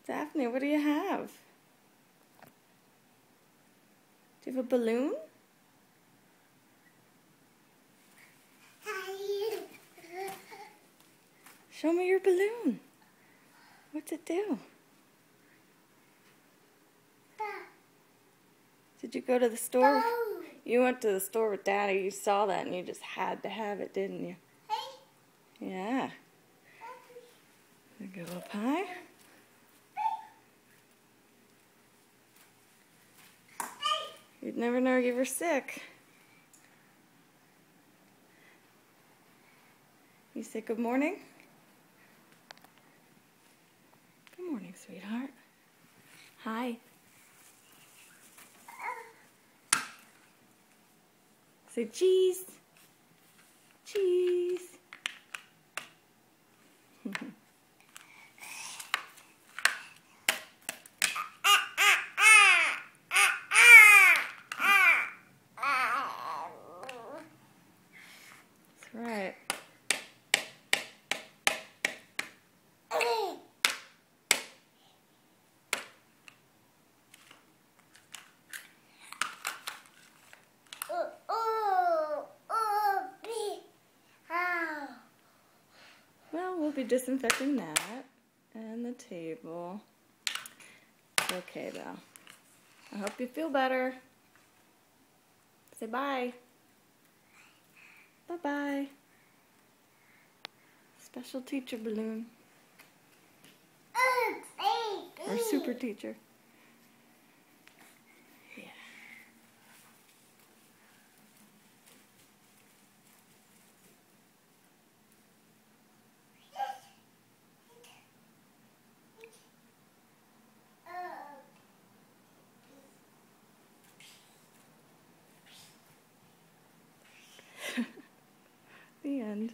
Daphne, what do you have? Do you have a balloon? Show me your balloon. What's it do? Did you go to the store? You went to the store with Daddy. You saw that and you just had to have it, didn't you? Yeah. Go up high. You'd never know you were sick. You say good morning? Good morning, sweetheart. Hi. Say cheese. Cheese. That's right. Well, we'll be disinfecting that and the table. Okay, though. I hope you feel better. Say bye. Bye-bye. Special teacher balloon. Or super teacher. Yeah. The end.